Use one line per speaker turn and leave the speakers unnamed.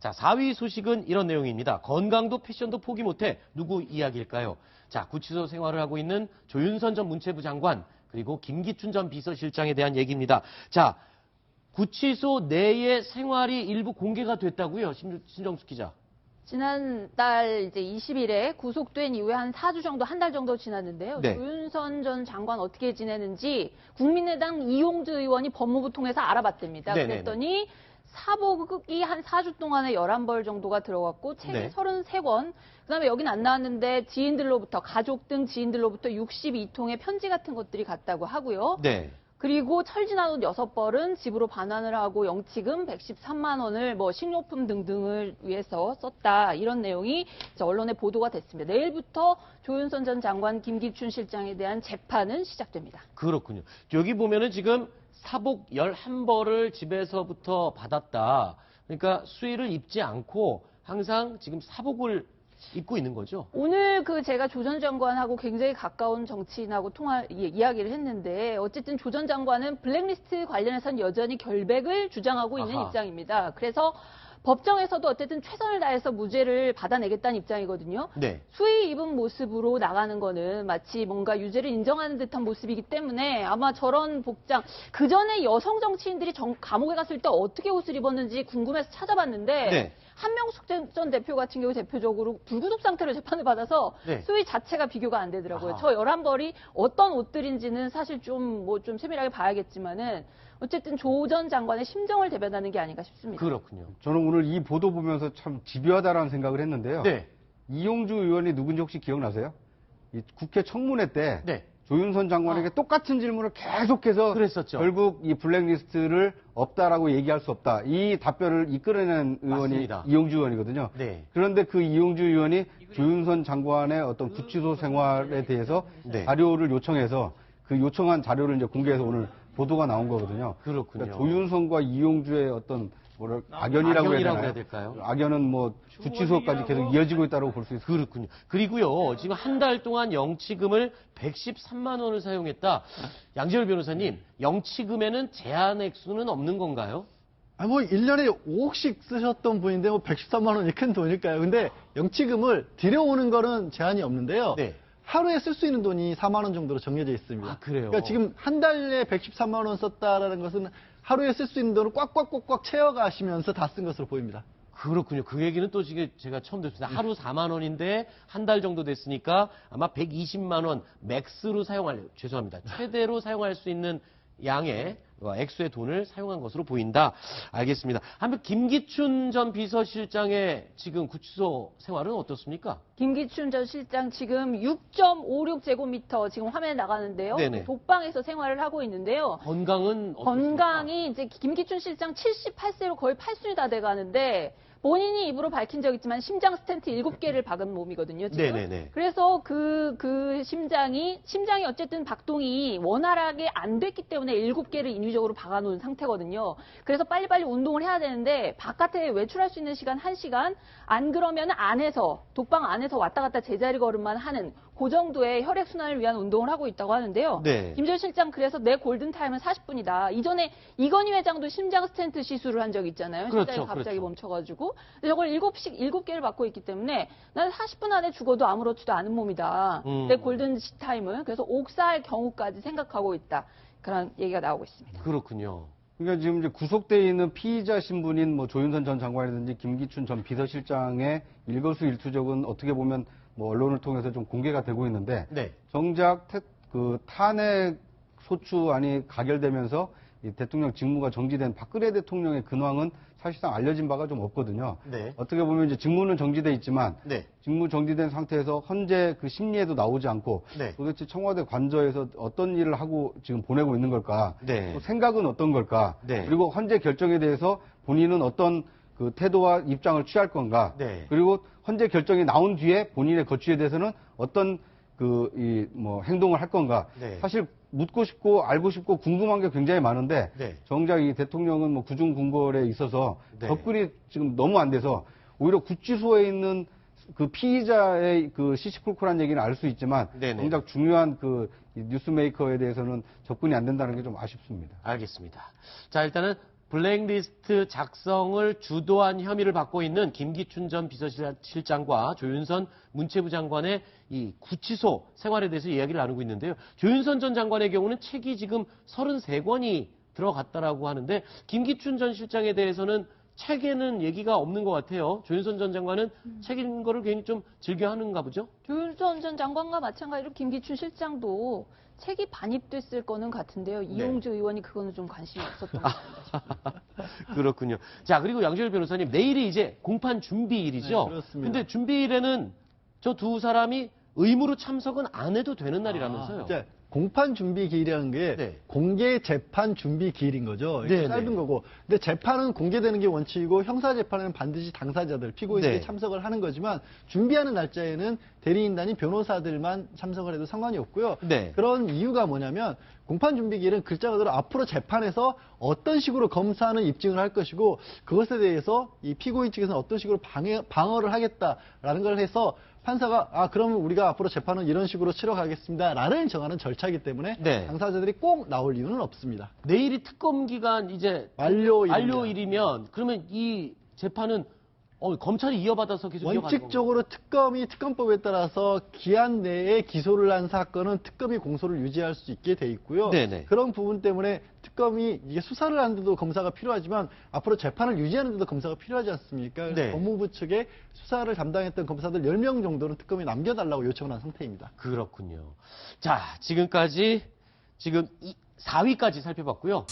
자, 4위 소식은 이런 내용입니다. 건강도 패션도 포기 못해. 누구 이야기일까요? 자, 구치소 생활을 하고 있는 조윤선 전 문체부 장관 그리고 김기춘 전 비서실장에 대한 얘기입니다. 자, 구치소 내의 생활이 일부 공개가 됐다고요? 신정숙 기자.
지난달 이제 20일에 구속된 이후에 한 4주 정도, 한 달 정도 지났는데요.
네.
조윤선 전 장관 어떻게 지내는지 국민의당 이용주 의원이 법무부 통해서 알아봤답니다.
네네네.
그랬더니 사복이 한 4주 동안에 11벌 정도가 들어갔고 책이
네.
33권, 그다음에 여긴 안 나왔는데 지인들로부터, 가족 등 지인들로부터 62통의 편지 같은 것들이 갔다고 하고요.
네.
그리고 철진한 옷 6벌은 집으로 반환을 하고 영치금 113만 원을 뭐 식료품 등등을 위해서 썼다. 이런 내용이 언론에 보도가 됐습니다. 내일부터 조윤선 전 장관, 김기춘 실장에 대한 재판은 시작됩니다.
그렇군요. 여기 보면은 지금 사복 11벌을 집에서부터 받았다. 그러니까 수의를 입지 않고 항상 지금 사복을 입고 있는 거죠?
오늘 제가 조 전 장관하고 굉장히 가까운 정치인하고 이야기를 했는데 어쨌든 조 전 장관은 블랙리스트 관련해서는 여전히 결백을 주장하고 있는
아하.
입장입니다. 그래서 법정에서도 어쨌든 최선을 다해서 무죄를 받아내겠다는 입장이거든요.
네.
수의 입은 모습으로 나가는 거는 마치 뭔가 유죄를 인정하는 듯한 모습이기 때문에 아마 저런 복장, 그 전에 여성 정치인들이 감옥에 갔을 때 어떻게 옷을 입었는지 궁금해서 찾아봤는데
네.
한명숙 전 대표 같은 경우 대표적으로 불구속 상태로 재판을 받아서
네.
수의 자체가 비교가 안 되더라고요.
아하.
저 11벌이 어떤 옷들인지는 사실 좀 세밀하게 봐야겠지만은 어쨌든 조 전 장관의 심정을 대변하는 게 아닌가 싶습니다.
그렇군요.
저는 오늘 이 보도 보면서 참 집요하다라는 생각을 했는데요.
네.
이용주 의원이 누군지 혹시 기억나세요? 이 국회 청문회 때
네.
조윤선 장관에게 똑같은 질문을 계속해서
그랬었죠.
결국 이 블랙리스트를 없다라고 얘기할 수 없다. 이 답변을 이끌어낸 의원이
맞습니다.
이용주 의원이거든요.
네.
그런데 그 이용주 의원이 조윤선 장관의 어떤 구치소 생활에 대해서
네.
자료를 요청해서 그 요청한 자료를 이제 공개해서 오늘 보도가 나온 거거든요.
그렇군요.
그러니까 조윤선과 이용주의 어떤 악연이라고
해야 될까요?
악연은 뭐 구치소까지 계속 이어지고 있다고 볼 수 있습니다.
그렇군요. 그리고요, 지금 한 달 동안 영치금을 113만 원을 사용했다. 양재열 변호사님, 영치금에는 제한 액수는 없는 건가요?
아, 뭐, 1년에 5억씩 쓰셨던 분인데, 뭐, 113만 원이 큰 돈일까요? 근데, 영치금을 들여오는 거는 제한이 없는데요.
네.
하루에 쓸 수 있는 돈이 4만 원 정도로 정해져 있습니다.
아, 그래요?
그러니까 지금 한 달에 113만 원 썼다라는 것은 하루에 쓸 수 있는 돈을 꽉꽉꽉꽉 채워가시면서 다 쓴 것으로 보입니다.
그렇군요. 그 얘기는 또 지금 제가 처음 듣습니다. 하루 4만 원인데 한 달 정도 됐으니까 아마 120만 원 맥스로 죄송합니다. 최대로 사용할 수 있는 양의 액수의 돈을 사용한 것으로 보인다. 알겠습니다. 한번 김기춘 전 비서실장의 지금 구치소 생활은 어떻습니까?
김기춘 전 실장 지금 6.56제곱미터 지금 화면에 나가는데요.
네네.
독방에서 생활을 하고 있는데요.
건강은 어떻습니까?
건강이 이제 김기춘 실장 78세로 거의 팔순이 다 돼가는데 본인이 입으로 밝힌 적 있지만 심장 스텐트 7개를 박은 몸이거든요, 지금.
네네네.
그래서 그 심장이 어쨌든 박동이 원활하게 안 됐기 때문에 7개를 인위적으로 박아놓은 상태거든요. 그래서 빨리빨리 운동을 해야 되는데 바깥에 외출할 수 있는 시간 1시간, 안 그러면 독방 안에서 왔다 갔다 제자리 걸음만 하는 그 정도의 혈액순환을 위한 운동을 하고 있다고 하는데요.
네.
김 전 실장 그래서 내 골든타임은 40분이다. 이전에 이건희 회장도 심장 스텐트 시술을 한 적이 있잖아요.
그렇죠,
심장이 갑자기
그렇죠.
멈춰가지고. 근데 저걸 7개를 받고 있기 때문에 난 40분 안에 죽어도 아무렇지도 않은 몸이다. 내 골든타임은. 그래서 옥사할 경우까지 생각하고 있다. 그런 얘기가 나오고 있습니다.
그렇군요.
그러니까 지금 이제 구속돼 있는 피의자 신분인 뭐 조윤선 전 장관이라든지 김기춘 전 비서실장의 일거수일투족은 어떻게 보면 뭐 언론을 통해서 좀 공개가 되고 있는데
네.
정작 탄핵 소추안이 가결되면서 이 대통령 직무가 정지된 박근혜 대통령의 근황은 사실상 알려진 바가 좀 없거든요.
네.
어떻게 보면 이제 직무는 정지돼 있지만
네.
직무 정지된 상태에서 헌재 그 심리에도 나오지 않고
네.
도대체 청와대 관저에서 어떤 일을 하고 지금 보내고 있는 걸까?
네.
또 생각은 어떤 걸까?
네.
그리고 헌재 결정에 대해서 본인은 어떤 그 태도와 입장을 취할 건가?
네.
그리고 헌재 결정이 나온 뒤에 본인의 거취에 대해서는 어떤 행동을 할 건가?
네.
사실 묻고 싶고 알고 싶고 궁금한 게 굉장히 많은데
네.
정작 이 대통령은 뭐 구중궁궐에 있어서
네.
접근이 지금 너무 안 돼서 오히려 구치소에 있는 그 피의자의 그 시시콜콜한 얘기는 알 수 있지만
네네.
정작 중요한 그 뉴스메이커에 대해서는 접근이 안 된다는 게 좀 아쉽습니다.
알겠습니다. 자, 일단은 블랙리스트 작성을 주도한 혐의를 받고 있는 김기춘 전 비서실장과 조윤선 문체부 장관의 이 구치소 생활에 대해서 이야기를 나누고 있는데요. 조윤선 전 장관의 경우는 책이 지금 33권이 들어갔다라고 하는데 김기춘 전 실장에 대해서는 책에는 얘기가 없는 것 같아요. 조윤선 전 장관은 책 읽는 거를 굉장히 좀 즐겨 하는가 보죠?
조윤선 전 장관과 마찬가지로 김기춘 실장도 책이 반입됐을 거는 같은데요. 이용주 의원이 그거는 좀 관심이 없었던 것 같습니다.
그렇군요. 자, 그리고 양지열 변호사님, 내일이 이제 공판 준비일이죠?
네, 그렇습니다.
근데 준비일에는 저 두 사람이 의무로 참석은 안 해도 되는 날이라면서요?
이제 공판 준비 기일이라는 게
네.
공개 재판 준비 기일인 거죠. 이렇게
네,
짧은
네.
거고. 근데 재판은 공개되는 게 원칙이고 형사 재판에는 반드시 당사자들, 피고인들이
네.
참석을 하는 거지만 준비하는 날짜에는 대리인단이 변호사들만 참석을 해도 상관이 없고요.
네.
그런 이유가 뭐냐면 공판 준비 기일은 글자 그대로 앞으로 재판에서 어떤 식으로 검사는 입증을 할 것이고 그것에 대해서 이 피고인 측에서는 어떤 식으로 방어를 하겠다라는 걸 해서 판사가 그러면 우리가 앞으로 재판은 이런 식으로 치러가겠습니다라는 정하는 절차이기 때문에
네.
당사자들이 꼭 나올 이유는 없습니다.
내일이 특검 기간 이제
만료일입니다.
만료일이면 그러면 이 재판은 검찰이 이어받아서 계속 이어가는
원칙적으로 특검이 특검법에 따라서 기한 내에 기소를 한 사건은 특검이 공소를 유지할 수 있게 돼 있고요.
네네.
그런 부분 때문에 특검이 이게 수사를 하는데도 검사가 필요하지만 앞으로 재판을 유지하는데도 검사가 필요하지 않습니까? 그래서
네.
법무부 측에 수사를 담당했던 검사들 10명 정도는 특검이 남겨달라고 요청을 한 상태입니다.
그렇군요. 자, 지금까지 지금 4위까지 살펴봤고요.